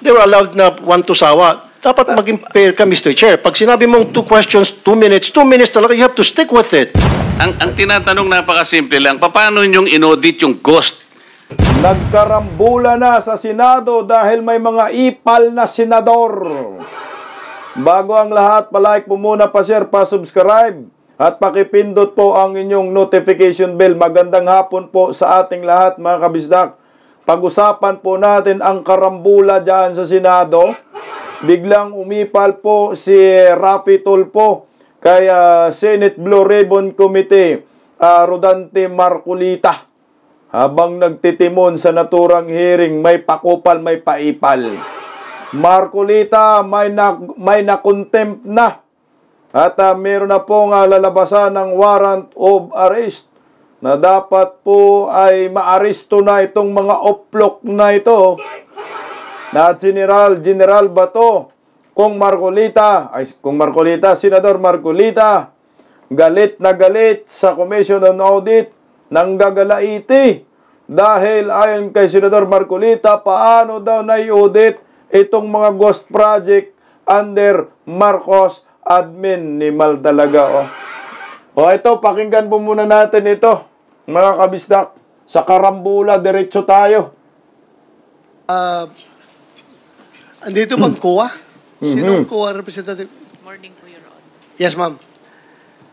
they were allowed na one to sawa. Dapat maging fair ka, Mr. Chair. Pag sinabi mong 2 questions, 2 minutes talaga, you have to stick with it. Ang tinatanong napakasimple lang, paano nyong inaudit yung ghost? Nagkarambula na sa Senado dahil may mga ipal na senador. Bago ang lahat, palike po muna, pa-share, pa-subscribe, at pakipindot po ang inyong notification bell. Magandang hapon po sa ating lahat, mga kabisdak. Pag-usapan po natin ang karambula dyan sa Senado. Biglang umipal po si Raffy Tulfo kay Senate Blue Ribbon Committee, Rodante Marcolita. Habang nagtitimon sa naturang hearing, may pakupal, may paipal. Marcolita, may na-contempt na. At meron na pong lalabasan ng warrant of arrest na dapat po ay maaresto na itong mga oplok na ito. Na General Bato, kung Marcolita, Senador Marcolita, galit na galit sa Commission on Audit ng gagalaiti. Dahil ayon kay Senador Marcolita, paano daw na-audit itong mga ghost project under Marcos admin ni Mal talaga. O ito, pakinggan po muna natin ito, mga kabisdak. Sa karambula, diretso tayo. Andito bang COA? Sinong COA representative? Morning po, Your Honor. Yes, ma'am.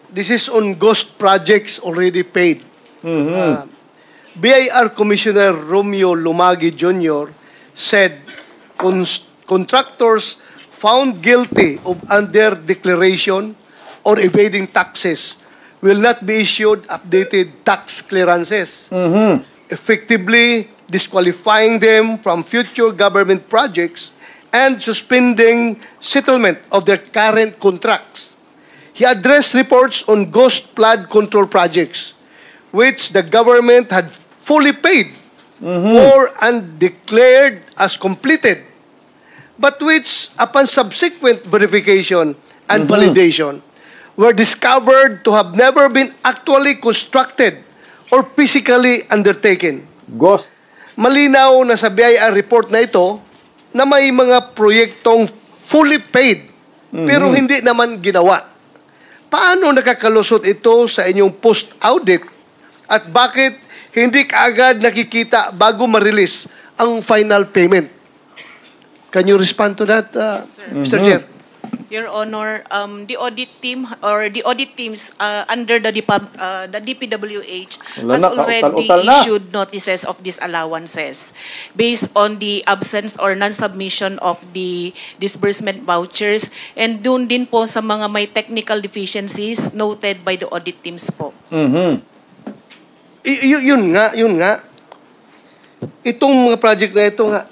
This is on ghost projects already paid. BIR Commissioner Romeo Lumagi Jr. said contractors found guilty of under-declaration or evading taxes will not be issued updated tax clearances, effectively disqualifying them from future government projects and suspending settlement of their current contracts. He addressed reports on ghost flood control projects, which the government had fully paid for and declared as completed, but which, upon subsequent verification and validation, were discovered to have never been actually constructed or physically undertaken. Ghost. Malinaw na sa BIR report na ito na may mga proyektong fully paid pero hindi naman ginawa. Paano nakakalusot ito sa inyong post-audit at bakit hindi kaagad nakikita bago ma-release ang final payment? Can you respond to that, Mr. Chair? Your Honor, the audit team or the audit teams under the DPWH has already issued notices of disallowances based on the absence or non-submission of the disbursement vouchers, and dun din po sa mga may technical deficiencies noted by the audit teams po. Yun nga. Itong mga project na ito nga,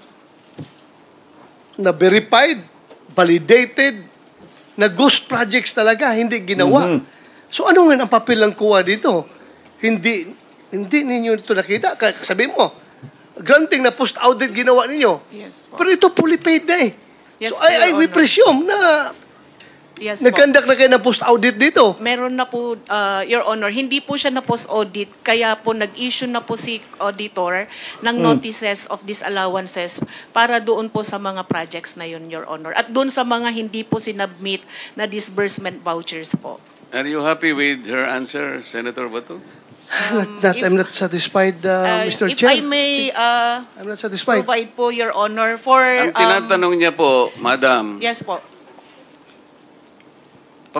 na verified, validated, na ghost projects talaga, hindi ginawa. So ano nga ang papel ng COA dito? Hindi ninyo ito nakita. Sabi mo, granting na post-audit ginawa ninyo. Yes po. Pero ito fully paid na eh. Yes, so po, I Your we Honor. presume na nag-conduct na kayo ng post-audit dito. Meron na po, Your Honor, hindi po siya na post-audit, kaya po nag-issue na po si auditor ng notices of disallowances para doon po sa mga projects na yun, Your Honor. At doon sa mga hindi po sinubmit na disbursement vouchers po. Are you happy with her answer, Senator Bato? I'm not satisfied, Mr. If Chair. I may I'm not satisfied. provide po, Your Honor, for... Ang tinatanong niya po, Madam, Yes po.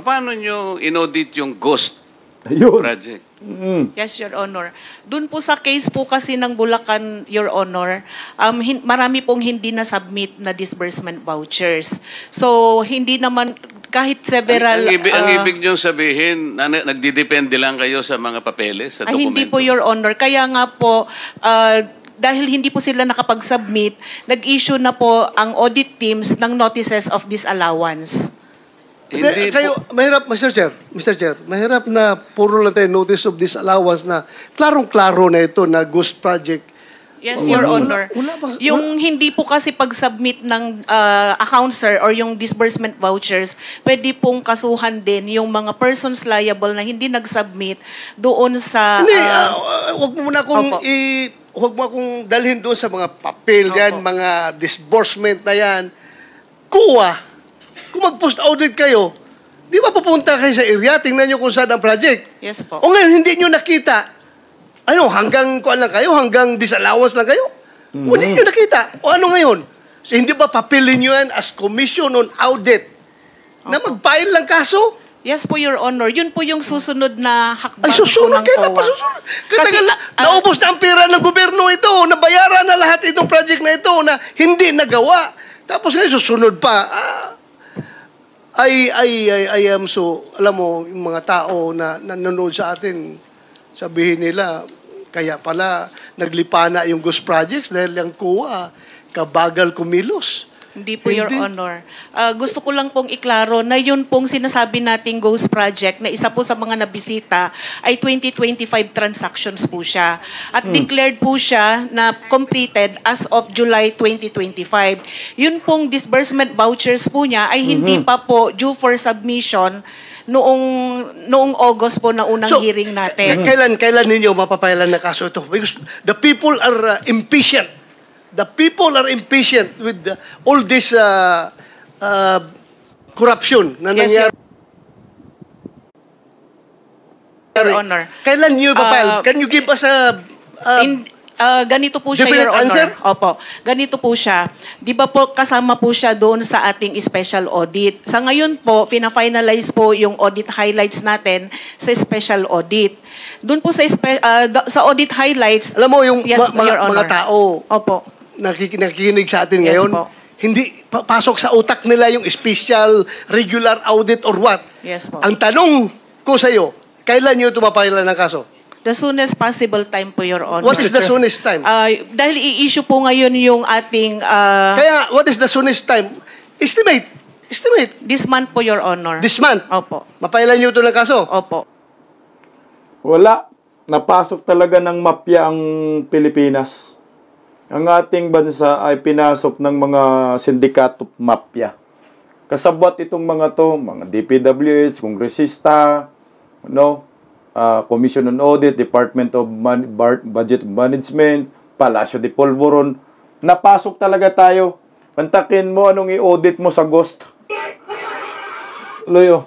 paano nyo inaudit yung ghost Ayun. project? Yes, Your Honor. Doon po sa case po kasi ng Bulacan, Your Honor, marami pong hindi na-submit na disbursement vouchers. So, hindi naman, kahit several... Ang ibig nyo sabihin, nagdidepende lang kayo sa mga papeles, sa dokumento? Hindi po, Your Honor. Kaya nga po, dahil hindi po sila nakapag-submit, nag-issue na po ang audit teams ng notices of disallowance. Hindi Kayo, mahirap, Mr. Chair, mahirap na puro lang tayo notice of disallowance na klarong-klaro na ito na ghost project. Yes, Your Honor. Yung hindi po kasi pag-submit ng account, sir, or yung disbursement vouchers, pwede pong kasuhan din yung mga persons liable na hindi nag-submit doon sa... Hindi, wag mo muna akong Opo. huwag mo akong dalhin doon sa mga papel yan, Opo. mga disbursement na yan. Kuha, kung mag-post-audit kayo, di ba pupunta kayo sa area, tingnan nyo kung saan ang project. Yes po. O ngayon, hindi nyo nakita. Ano, hanggang kuan lang kayo? Hanggang disallowance lang kayo? O hindi nyo nakita. O ano ngayon? So, hindi ba papilin nyo yan as Commission on Audit na mag-file lang kaso? Yes po, Your Honor. Yun po yung susunod na hakbang Ay, susunod. po ng Kailan COA. pa susunod? Kasi, Naubos na ang pera ng gobyerno ito. Nabayaran na lahat itong project na ito na hindi nagawa. Tapos ngayon, susunod pa. I am so, alam mo, yung mga tao na nanonood sa atin, sabihin nila, kaya pala naglipana yung Ghost Projects dahil yung COA, kabagal kumilos. Hindi po, Your Hindi. Honor. Gusto ko lang pong iklaro na yun pong sinasabi nating Ghost Project na isa po sa mga nabisita ay 2025 transactions po siya. At declared po siya na completed as of July 2025. Yun pong disbursement vouchers po niya ay hindi pa po due for submission noong August po na unang hearing natin. Kailan ninyo mapapailan na kaso ito? Because the people are impatient. The people are impatient with all this corruption na Yes, nangyari. Your Honor. Kailan nyo ipapile? Can you give us a... Ganito po siya, definite Your Honor. answer? Opo. Ganito po siya. Di ba po kasama po siya doon sa ating special audit. Sa ngayon po, fina-finalize po yung audit highlights natin sa special audit. Doon po sa audit highlights, Alam mo, yung Yes, Your Honor. mga tao opo. nakikinig sa atin Yes ngayon, po. hindi pasok sa utak nila yung special, regular audit or what. Yes po. Ang tanong ko sa iyo, kailan nyo tumapailan ng kaso? The soonest possible time po, Your Honor. What is the soonest time? Dahil i-issue po ngayon yung ating Kaya, what is the soonest time? Estimate. this month po, Your Honor. This month. Opo. Mapailan nyo ito ng kaso? Opo. Wala. Napasok talaga ng mafia ang Pilipinas. Ang ating bansa ay pinasok ng mga sindikato mafia. Kasabwat itong mga to, mga DPWH, kongresista, Commission on Audit, Department of Budget Management, Palacio de Polvoron. Napasok talaga tayo. Pantakin mo anong i-audit mo sa Ghost. Loyo.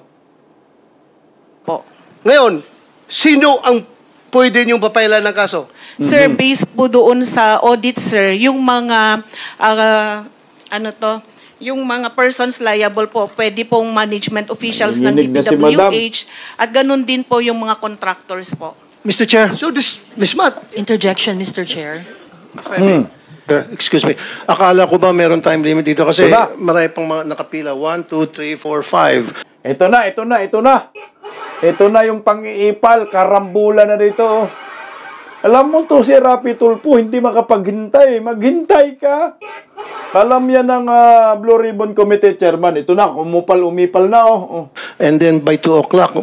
Po. Ngayon, sino ang pwede niyong papailan ng kaso? Sir, based po doon sa audit, sir, yung mga, yung mga persons liable po, pwede pong management officials ng Nanginig na si DPWH, at ganun din po yung mga contractors po. Mr. Chair, So, Ms. Matt, Interjection, Mr. Chair. excuse me. Akala ko ba meron time limit dito kasi Wala. marami pang mga nakapila. 1, 2, 3, 4, 5. Ito na. Ito na yung pang-iipal, karambula na dito. Alam mo to si Rapi Tulfo, hindi makapaghintay. Maghintay ka. Alam yan ng Blue Ribbon Committee Chairman. Ito na, umipal na. And then by 2 o'clock,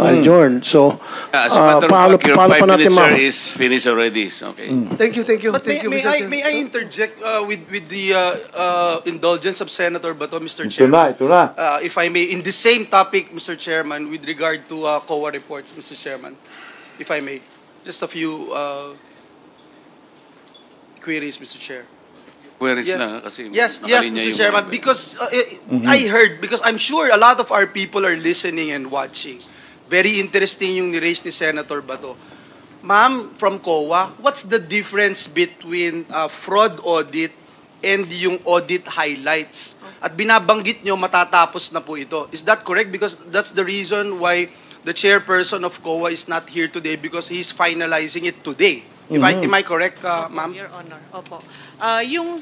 adjourn. So, As a matter of fact, your paano 5 pa natin minutes, sir, ma- is finished already. So, okay. thank you. But Thank you, may Mr. Chair. I interject with the indulgence of Senator Bato, Mr. Ito Chairman? na. If I may, in the same topic, Mr. Chairman, with regard to COA reports, Mr. Chairman, if I may, just a few queries, Mr. Chair. Where is Yeah. na? Kasi Yes, nakalinya Mr. yung Chairman, mga- because I heard, because I'm sure a lot of our people are listening and watching. Very interesting yung ni-raise ni Senator Bato. Ma'am, from COA, what's the difference between fraud audit and yung audit highlights? At binabanggit nyo, matatapos na po ito. Is that correct? Because that's the reason why the chairperson of COA is not here today, because he's finalizing it today. Am I correct, ma'am? Your Honor, opo. Yung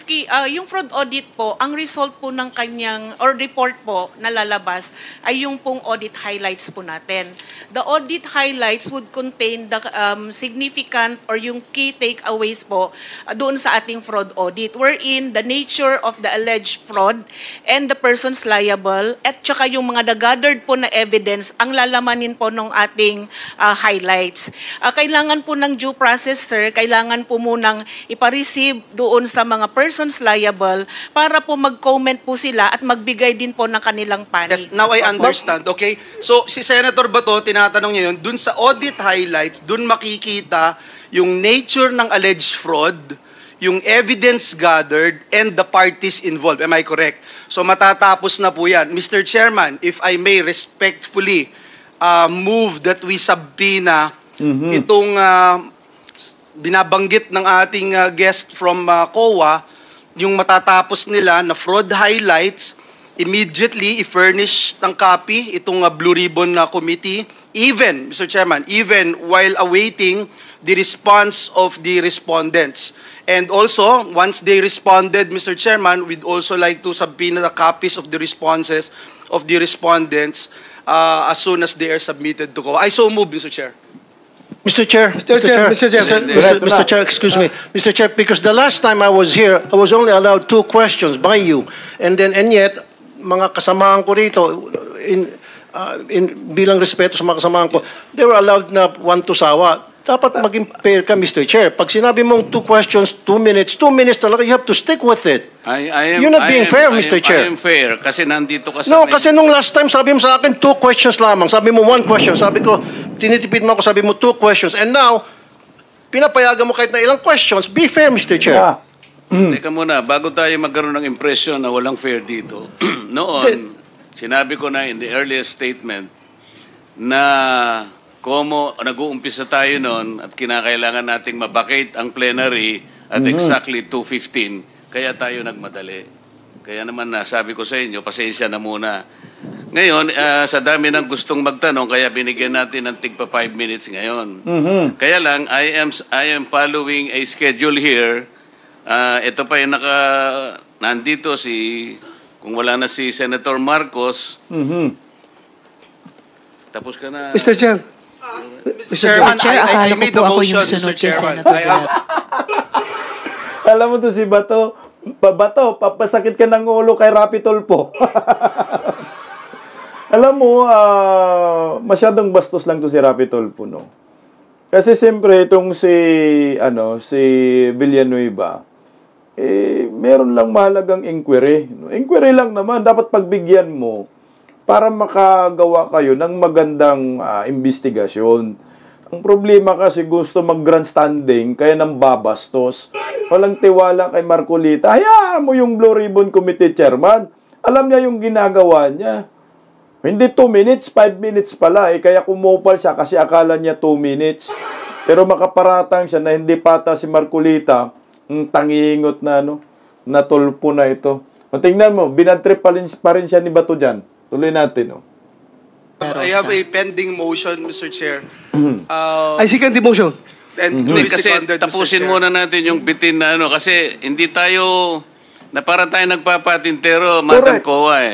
fraud audit po, ang result po ng kanyang, or report po na lalabas, ay yung pong audit highlights po natin. The audit highlights would contain the significant or yung key takeaways po doon sa ating fraud audit, wherein the nature of the alleged fraud and the persons liable, at saka yung mga gathered po na evidence, ang lalamanin po ng ating highlights. Kailangan po ng due process, sir, sir, kailangan po munang ipa-receive doon sa mga persons liable para po mag-comment po sila at magbigay din po ng kanilang panig. Yes, now I understand. Okay? So, si Senator Bato, tinatanong niya yun, dun sa audit highlights, dun makikita yung nature ng alleged fraud, yung evidence gathered, and the parties involved. Am I correct? So, matatapos na po yan. Mr. Chairman, if I may respectfully move that we subpoena itong binabanggit ng ating guest from COA, yung matatapos nila na fraud highlights, immediately i-furnish ng copy itong Blue Ribbon Committee, even, Mr. Chairman, even while awaiting the response of the respondents. And also, once they responded, Mr. Chairman, we'd also like to subpoena the copies of the responses of the respondents as soon as they are submitted to COA. I so move, Mr. Chair. Mr. Chair, Mr. Chair, excuse me. Mr. Chair, because the last time I was here, I was only allowed 2 questions by you. And yet, mga kasamahan ko rito, bilang respeto sa mga kasamahan ko, they were allowed na 1 to sawa. Dapat maging fair ka, Mr. Chair. Pag sinabi mong 2 questions, 2 minutes talaga, you have to stick with it. You're not being fair, Mr. Chair. I am fair kasi nandito ka sa... No, kasi nung last time, sabi mo sa akin 2 questions lamang. Sabi mo 1 question. Sabi ko, tinitipid mo ako, sabi mo 2 questions. And now, pinapayagan mo kahit na ilang questions. Be fair, Mr. Chair. Teka muna, bago tayo magkaroon ng impression na walang fair dito, noon, sinabi ko na in the earliest statement na como nag-uumpisa tayo noon at kinakailangan nating mabakate ang plenary at exactly 2:15, kaya tayo nagmadali. Kaya naman sabi ko sa inyo, pasensya na muna. Ngayon, sa dami ng gustong magtanong, kaya binigyan natin ng tigpa 5 minutes ngayon. Kaya lang, I am following a schedule here. Ito pa yung nandito kung wala na si Senator Marcos. Tapos ka na. Mr. Chair. Mr. Chairman, I akala made ko the po ako motion, yung sunod Mr. kay Chairman. Senator. Alam mo to si Bato, papasakit ka ng ulo kay Rapi Tulfo. Alam mo, masyadong bastos lang to si Rapi Tulfo, no? Kasi siyempre itong si Villanueva, meron lang mahalagang inquiry. Inquiry lang naman, dapat pagbigyan mo para makagawa kayo ng magandang investigasyon. Ang problema kasi gusto mag-grandstanding, kaya nang babastos. Walang tiwala kay Marcolita. Hayaan mo yung Blue Ribbon Committee Chairman. Alam niya yung ginagawa niya. Hindi 2 minutes, 5 minutes pala. Kaya kumupal siya kasi akala niya 2 minutes. Pero makaparatang siya na hindi pata si Marcolita. Tangingot na na Tulfo na ito. O, tingnan mo, binadtrip pa rin siya ni Bato dyan. Tuloy natin, I have a pending motion, Mr. Chair. I second the motion. And to be Kasi seconded, Mr. tapusin Chair. muna natin yung bitin na kasi hindi tayo, na para tayo nagpapatintero, Madam Correct. COA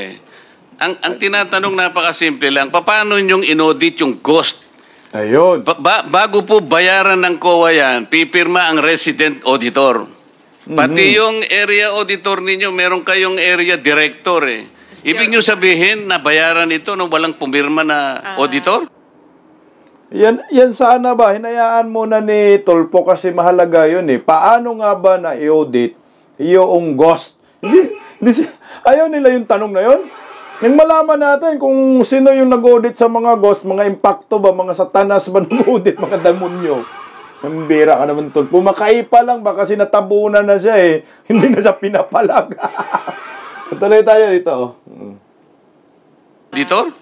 Ang tinatanong napakasimple lang, paano nyong inaudit yung ghost? Ayun. Bago po bayaran ng COA yan, pipirma ang resident auditor. Pati yung area auditor ninyo, meron kayong area director Ibig nyo sabihin na bayaran ito nung walang pumirma na auditor? Yan sana ba? Hinayaan muna ni Tulfo kasi mahalaga yun Paano nga ba na i-audit yung ghost? Ayaw nila yung tanong na yun. Nang malaman natin kung sino yung nag-audit sa mga ghost, mga impacto ba, mga satanas ba nag-audit, mga demonyo. Ang bira ka naman, Tulfo. Makaipa lang ba kasi natabunan na siya Hindi na siya pinapalag. Tuloy tayo dito. Auditor?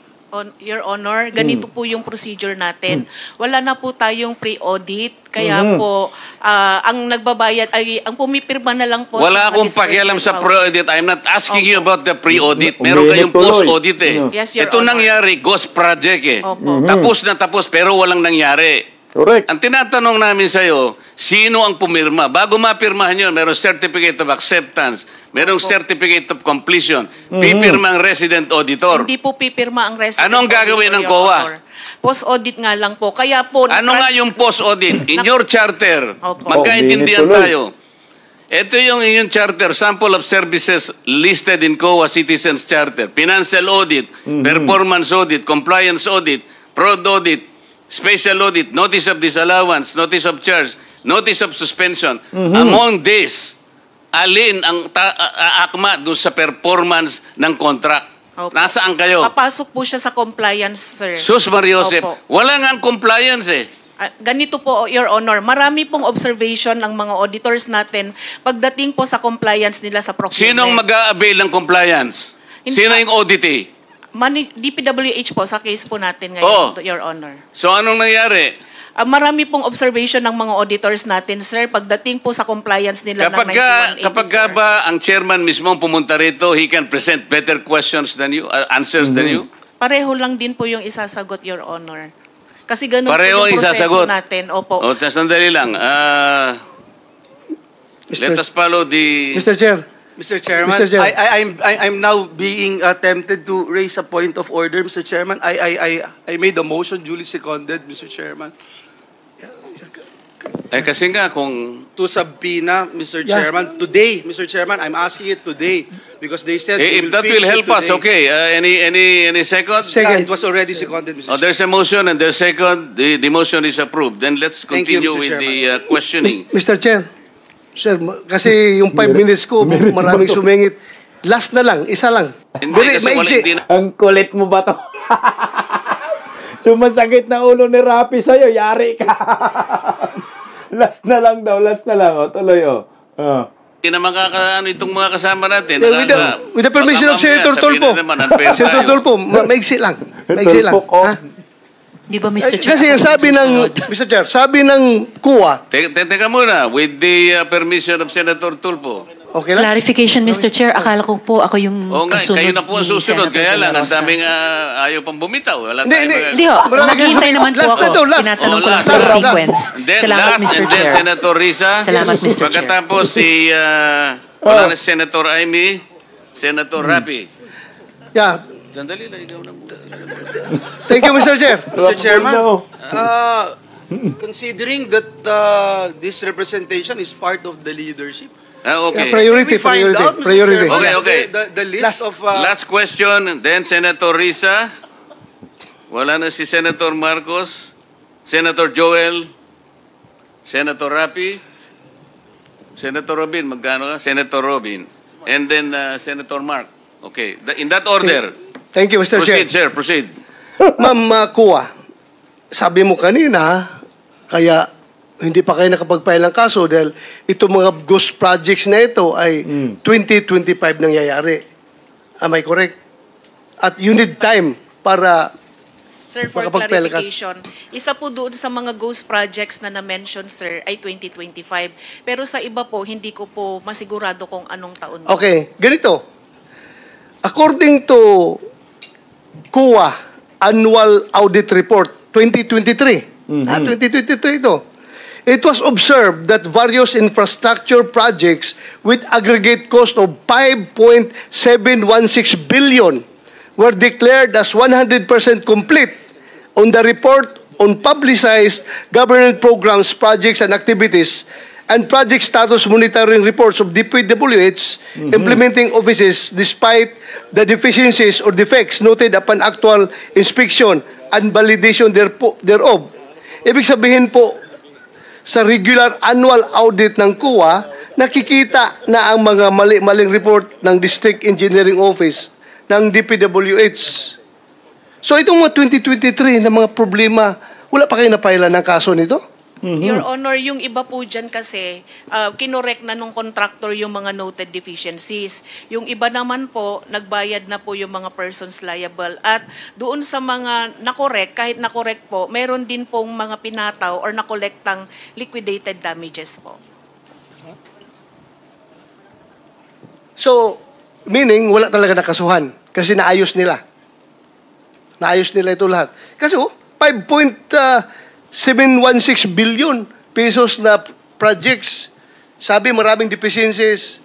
Your Honor, ganito po yung procedure natin. Wala na po tayong pre-audit, kaya po ang nagbabayad ay ang pumipirma na lang po. Wala akong pakialam sa pre-audit. I'm not asking you about the pre-audit. Meron kayong post-audit Yes, Your Ito Honor. nangyari, ghost project Opo. Tapos na tapos pero walang nangyari. Correct. Ang tinatanong namin sa'yo, sino ang pumirma? Bago mapirmahan yun, merong certificate of acceptance, merong certificate of completion, pipirma ang resident auditor. Hindi po pipirma ang resident Ano ang gagawin ng Your COA? Honor. Post-audit nga lang po. Kaya po... Ano nga yung post-audit? In your charter, Opo. magkaintindihan tuloy. tayo. Ito yung inyong charter, sample of services listed in COA Citizens Charter. Financial audit, performance audit, compliance audit, fraud audit, special audit, notice of disallowance, notice of charge, notice of suspension. Among this, alin ang aakma doon sa performance ng contract? Opo. Nasaan kayo? Papasok po siya sa compliance, sir. Sus Mariosep, Opo. wala nga ang compliance eh. Ganito po, Your Honor, marami pong observation ng mga auditors natin pagdating po sa compliance nila sa procurement. Sinong mag-a-avail ng compliance? Sino yung auditee? DPWH po sa case po natin ngayon, Your Honor. So anong nangyari? Marami pong observation ng mga auditors natin, sir, pagdating po sa compliance nila ng 9184. Kapag ba ang chairman mismo pumunta rito, he can present better questions than you, answers than you? Pareho lang din po yung isasagot, Your Honor. Kasi ganun Pareho po yung proseso isasagot natin. Opo. O, sandali lang. Let us follow the... Mr. Chair. Mr. Chairman, Mr. Chair. I'm now being tempted to raise a point of order, Mr. Chairman. I made a motion duly seconded, Mr. Chairman. kasi nga kung... To subpoena, Mr. Chairman, today, Mr. Chairman, I'm asking it today because they said they if that fix will it help us, today. okay. Any second? Yeah, it was already seconded, Mr. Oh, there's a motion and there's second. The motion is approved. Then let's Thank you, continue Mr. with Chairman. the questioning. Mr. Chair. Sir, kasi yung 5 minutes ko, maraming sumingit. Last na lang, isa lang. Hindi, kasi wala, hindi na- Ang kulit mo ba to? Sumasakit na ulo ni Rapi sa'yo, yari ka. Last na lang daw, last na lang. O, tuloy o. Hindi na makakaano itong mga kasama natin. With the permission of Senator Tulfo. Senator Tulfo, maigsi lang. Maigsi lang. Ha? Di ba, Mr. Chair? Kasi sabi ng, Mr. Chair, sabi ng kuwa, Teka muna, with the permission of Senator Tulfo. okay lang? Clarification, Mr. Chair. Akala ko po ako yung Oo nga, kasunod kayo na po ang ni susunod. Senator Kaya lang, ang Rosa. daming ayaw pang bumitaw. Wala Hindi, tayong hindi. mga- Hindi ho, Marami naghihintay kasi- naman po last ako. na daw, last. Tinatanong ko Oh, lang po last. yung Last. sequence. And then, Salamat, last, Mr. and then Chair. Senator Risa. Salamat, Mr. Chair. Pagkatapos si, wala na si Senator Amy, Senator Rapi. Yeah. Sandali lang, ikaw na muna. Thank you, Mr. Chair. Mr. Chairman, considering that this representation is part of the leadership, Okay. Priority, can we find priority, out, Mr. priority. Chairman, Okay. the list of... Last question, then Senator Risa. Wala na si Senator Marcos, Senator Joel, Senator Rapi, Senator Robin, magkano ka? Senator Robin. And then Senator Mark. Okay, in that order. Thank you, Mr. Chair. Proceed, sir, proceed. Ma'am Kuwa, sabi mo kanina, kaya hindi pa kayo nakapag-file ng kaso dahil itong mga ghost projects na ito ay 2025 nangyayari. Am I correct? At you need time para... Sir, for Makapag-file ka. clarification, isa po doon sa mga ghost projects na na-mention, sir, ay 2025. Pero sa iba po, hindi ko po masigurado kung anong taon. Okay, ganito. According to COA Annual Audit Report 2023, 2023 ito, it was observed that various infrastructure projects with aggregate cost of 5.716 billion were declared as 100% complete on the report on publicized government programs, projects, and activities and project status monitoring reports of DPWH implementing offices despite the deficiencies or defects noted upon actual inspection and validation thereof. Ibig sabihin po, sa regular annual audit ng COA, nakikita na ang mga maling report ng District Engineering Office ng DPWH. So itong mga 2023 na mga problema, wala pa kayo na-file ng kaso nito? Your Honor, yung iba po dyan kasi, kinorek na nung contractor yung mga noted deficiencies. Yung iba naman po, nagbayad na po yung mga persons liable. At doon sa mga nakorek, kahit nakorek po, meron din pong mga pinataw or nakolektang liquidated damages po. So, meaning, wala talaga nakasuhan kasi naayos nila. Naayos nila ito lahat. Kasi 5.716 billion pesos na projects. Sabi maraming deficiencies.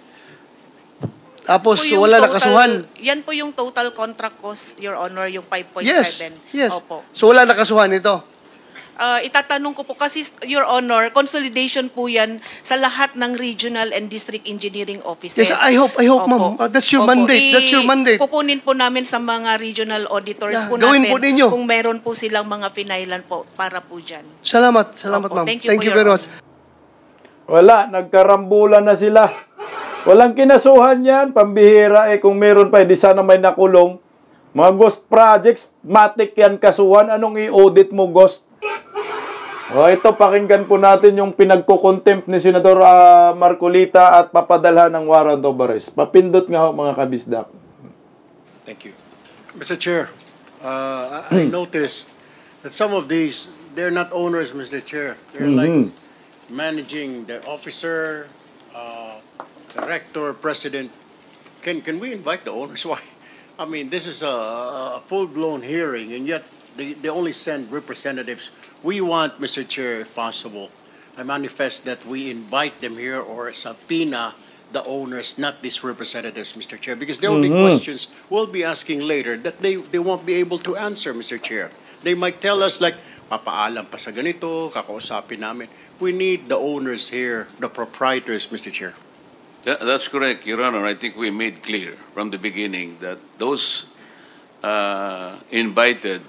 Tapos Po yung wala total- nakasuhan. Yan po yung total contract cost, Your Honor, yung 5.7. Yes. Opo. So wala nakasuhan ito. Itatanong ko po kasi, Your Honor, consolidation po yan sa lahat ng regional and district engineering offices. Yes, I hope, ma'am. That's your mandate. That's your mandate. Kukunin po namin sa mga regional auditors Yeah, po gawin natin po ninyo. kung meron po silang mga finailan po para po dyan. Salamat, Opo, ma'am. thank you po, Thank you Your very much. Honor. Wala, nagkarambulan na sila. Walang kinasuhan yan, pambihira kung meron pa, di sana may nakulong. Mga ghost projects, matik yan kasuhan. Anong i-audit mo, ghost? Ito, pakinggan po natin yung pinagkukontempt ni Senador Marcolita at papadalhan ng warrant of arrest. Papindot nga ho, mga kabisdak. Thank you. Mr. Chair, I noticed that some of these, they're not owners, Mr. Chair. They're like managing the officer, director, president. Can we invite the owners? Why? I mean, this is a full-blown hearing, and yet they only send representatives. We want, Mr. Chair, if possible, I manifest that we invite them here or subpoena the owners, not these representatives, Mr. Chair, because there will be questions we'll be asking later that they won't be able to answer, Mr. Chair. They might tell us like, papaalam pa sa ganito, kakausapin namin. We need the owners here, the proprietors, Mr. Chair. That's correct, Your Honor. I think we made clear from the beginning that those invited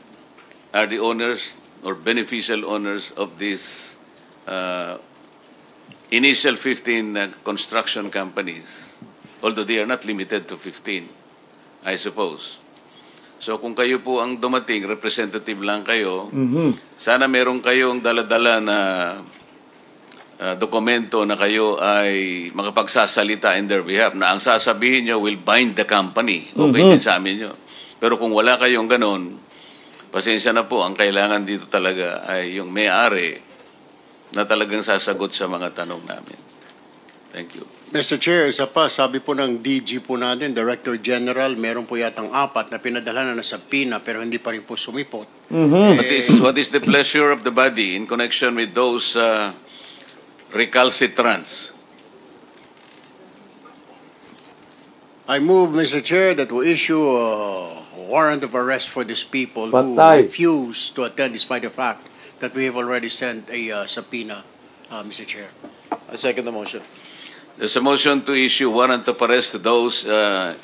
are the owners or beneficial owners of these initial 15 construction companies, although they are not limited to 15, I suppose. So kung kayo po ang dumating, representative lang kayo, sana meron kayong dala-dala na dokumento na kayo ay makapagsasalita in their behalf, na ang sasabihin nyo will bind the company. Okay din sa amin nyo. Pero kung wala kayong ganon, pasensya na po, ang kailangan dito talaga ay yung may-ari na talagang sasagot sa mga tanong namin. Thank you. Mr. Chair, isa pa, sabi po ng DG po natin, Director General, meron po yatang 4 na pinadala na sa PINA pero hindi pa rin po sumipot. What is the pleasure of the body in connection with those recalcitrants? I move, Mr. Chair, that we issue a warrant of arrest for these people who refuse to attend despite the fact that we have already sent a subpoena, Mr. Chair. I second the motion. There's a motion to issue warrant of arrest to those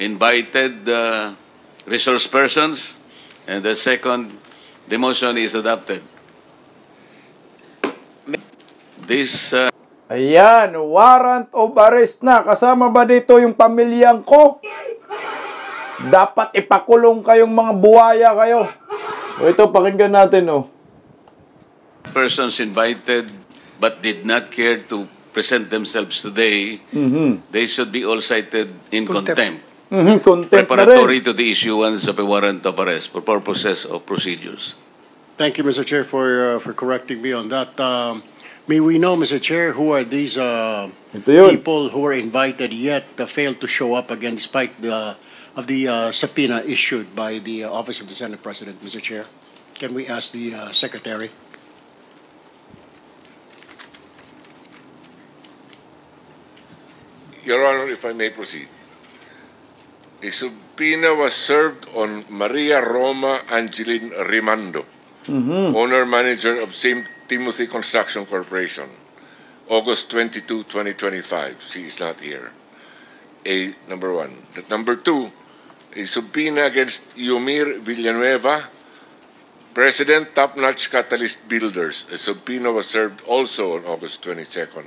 invited resource persons. And the second, the motion is adopted. This... Ayan, warrant of arrest na. Kasama ba dito yung pamilyang ko? Dapat ipakulong kayong mga buhaya kayo. Ito, pakinggan natin, persons invited but did not care to present themselves today, they should be all cited in contempt. Contempt preparatory to the issuance of a warrant of arrest for purposes of procedures. Thank you, Mr. Chair, for correcting me on that. May we know, Mr. Chair, who are these people who were invited yet failed to show up again despite the subpoena issued by the Office of the Senate President, Mr. Chair? Can we ask the Secretary? Your Honor, if I may proceed. A subpoena was served on Maria Roma Angeline Rimando, owner-manager of St. Timothy Construction Corporation, August 22, 2025. She is not here. Number one. Number two, a subpoena against Yomir Villanueva, President, Top Notch Catalyst Builders. A subpoena was served also on August 22nd.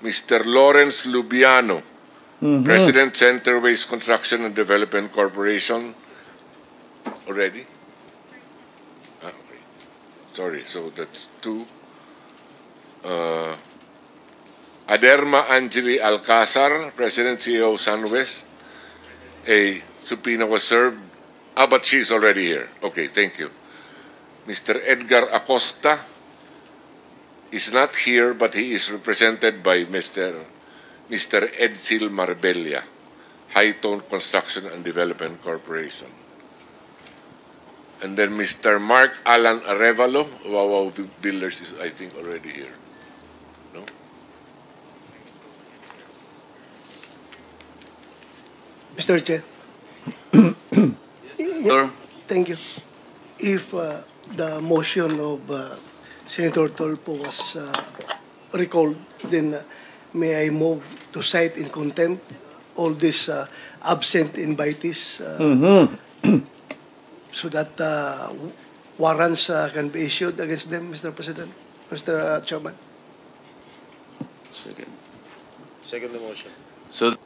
Mr. Lawrence Lubiano, President, Centerways Construction and Development Corporation. Already? Okay. Sorry, so that's 2. Aderma Angeli Alcazar, President, CEO, SunWest. A subpoena was served. But she's already here. Okay, thank you. Mr. Edgar Acosta is not here, but he is represented by Mr. Edsel Marbella, Hightone Construction and Development Corporation. And then Mr. Mark Alan Arevalo, Wawaw Builders, is, I think, already here. No? Mr. Chair. Sir? Thank you. If the motion of Senator Tolpo was recalled, then may I move to cite in contempt all these absent invitees so that warrants can be issued against them, Mr. President, Mr. Chairman? Second the motion. So,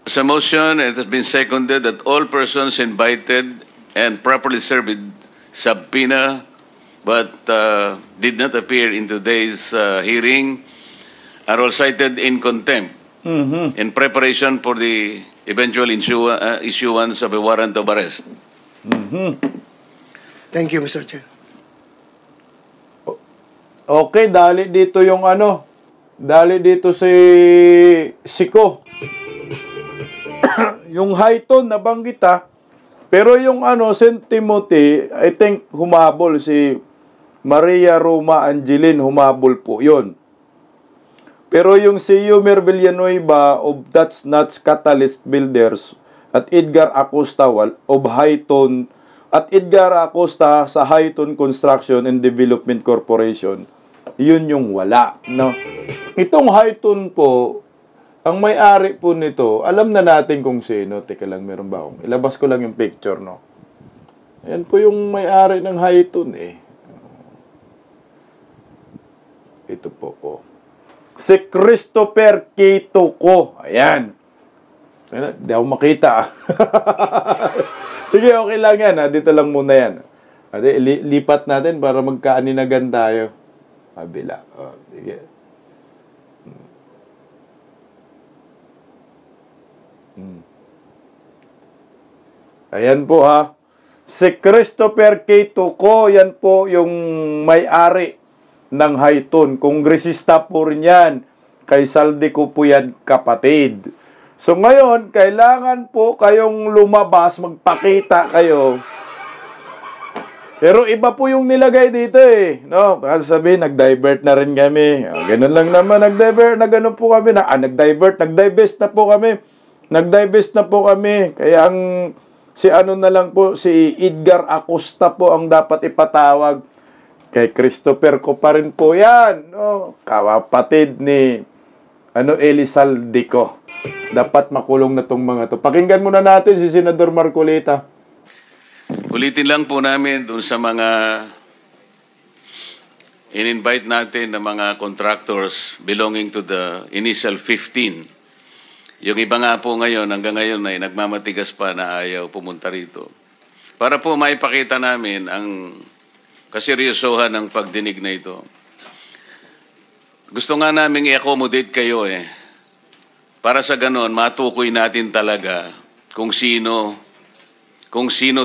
there's a motion, and it has been seconded that all persons invited and properly served with subpoena but did not appear in today's hearing are all cited in contempt in preparation for the eventual issuance of a warrant of arrest. Thank you, Mr. Chair. Okay, dali dito yung ano. Dali dito si Siko. Yung Highton nabanggit ha. Pero yung ano, St. Timothy, I think humabol si Maria Roma Angeline, humabol po yun. Pero yung si Yumer Villanueva of That's Nuts Catalyst Builders at Edgar Acosta of Highton at Edgar Acosta sa Highton Construction and Development Corporation, yun yung wala. No? Itong Highton po, ang may-ari po nito, alam na natin kung sino. Teka lang, meron ba akong? Ilabas ko lang yung picture, no? Ayan po yung may-ari ng Highton, eh. Ito po, oh. Si Christopher K. Tuco. Ayan. Hindi ako makita. Sige, okay lang yan. Ha? Dito lang muna yan. Lipat natin para magkaaninagan tayo. Kabila. Oh, sige. Ayan po ha. Si Christopher K. Tuco, yan po yung may-ari ng Highton. Kongresista po rin yan. Kay Saldico po yan, kapatid. So ngayon, kailangan po kayong lumabas, magpakita kayo. Pero iba po yung nilagay dito eh. No? Kasi sabihin, nag-divert na rin kami. Ganun lang naman, nag-divert na ganun po kami. Nag-divest na po kami. Nag-divest na po kami. Kaya ang si ano na lang po, si Edgar Acosta po ang dapat ipatawag. Kay Christopher ko pa rin po yan. No? Kapatid ni Elizalde. Dapat makulong na tong mga to. Pakinggan muna natin si Senador Marcolita. Ulitin lang po namin dun sa mga in-invite natin na mga contractors belonging to the initial 15. Yung iba nga po ngayon, hanggang ngayon ay nagmamatigas pa na ayaw pumunta rito. Para po maipakita namin ang kaseryosohan ng pagdinig na ito. Gusto nga namin i-accommodate kayo eh. Para sa ganon, matukoy natin talaga kung sino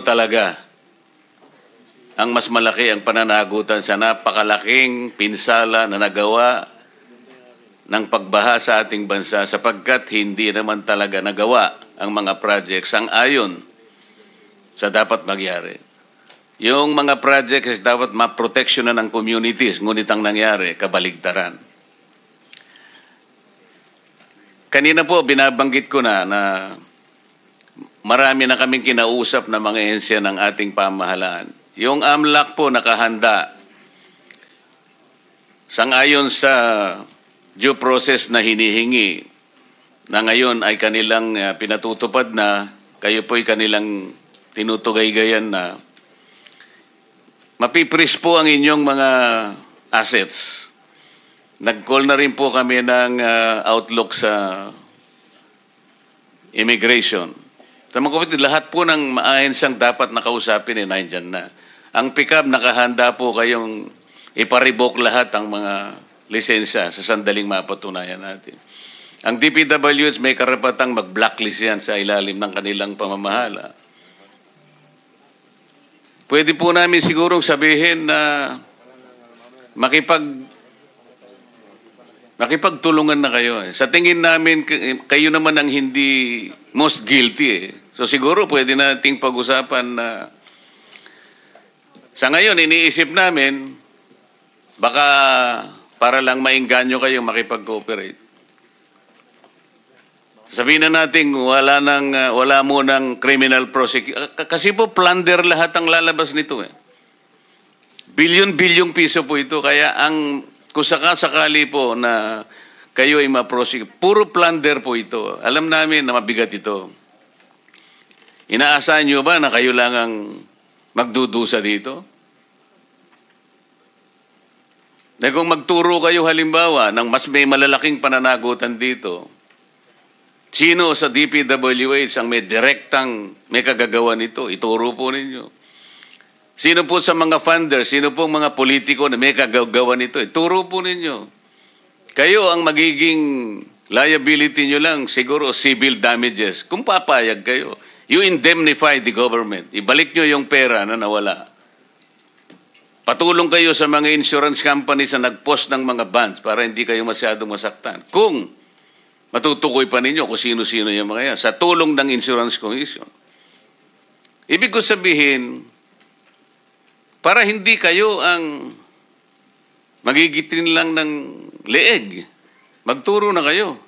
talaga ang mas malaki ang pananagutan sa napakalaking pinsala na nagawa ng pagbaha sa ating bansa sapagkat hindi naman talaga nagawa ang mga projects ang ayon sa dapat magyari. Yung mga projects dapat maproteksyonan ng communities, ngunit ang nangyari, kabaligtaran. Kanina po, binabanggit ko na marami na kaming kinausap na mga ehensya ng ating pamahalaan. Yung AMLAC po nakahanda sang-ayon sa due process na hinihingi na ngayon ay kanilang pinatutupad na, kayo po'y kanilang tinutugay-gayan na mapipris po ang inyong mga assets. Nag-call na rin po kami ng outlook sa immigration. Sa mga kapatid, lahat po ng maahensang dapat nakausapin nandyan na. Ang pick-up, nakahanda po kayong ipa-revoke lahat ang mga lisensya sa sandaling mapatunayan natin. Ang DPWH may karapatang mag-blacklist yan sa ilalim ng kanilang pamamahala. Pwede po namin sigurong sabihin na makipagtulungan na kayo. Sa tingin namin, kayo naman ang hindi most guilty eh. So siguro pwede nating pag-usapan na sa ngayon, iniisip namin, baka para lang maingganyo kayo makipag-cooperate. Sabihin na natin, wala mo ng criminal prosecution. Kasi po, plunder lahat ang lalabas nito eh. Bilyon-bilyong piso po ito. Kaya kung sakali po na kayo ay ma-prosecute, puro plunder po ito. Alam namin na mabigat ito. Inaasahan nyo ba na kayo lang ang magdudusa dito? na kung magturo kayo halimbawa ng mas may malalaking pananagutan dito, sino sa DPWH ang may direktang may kagagawa nito? Ituro po ninyo. Sino po sa mga funders, sino po mga politiko na may kagagawa nito? Ituro po ninyo. Kayo ang magiging liability nyo lang, siguro civil damages. Kung papayag kayo, you indemnify the government. Ibalik nyo yung pera na nawala. Patulong kayo sa mga insurance companies na nag-post ng mga bonds para hindi kayo masyadong masaktan. Kung matutukoy pa ninyo kung sino-sino yung mga yan sa tulong ng Insurance Commission. Ibig ko sabihin, para hindi kayo ang magigitin lang ng leeg, magturo na kayo.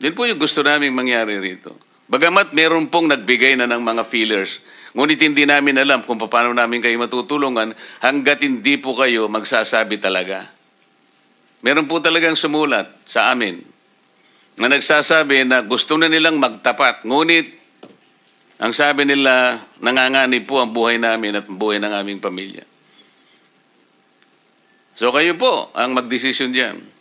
Yun po yung gusto namin mangyari rito. Bagamat meron pong nagbigay na ng mga feelers, ngunit hindi namin alam kung paano namin kayo matutulungan hanggat hindi po kayo magsasabi talaga. Meron po talagang sumulat sa amin na nagsasabi na gusto na nilang magtapat, ngunit ang sabi nila, nanganganib po ang buhay namin at buhay ng aming pamilya. So kayo po ang magdesisyon diyan.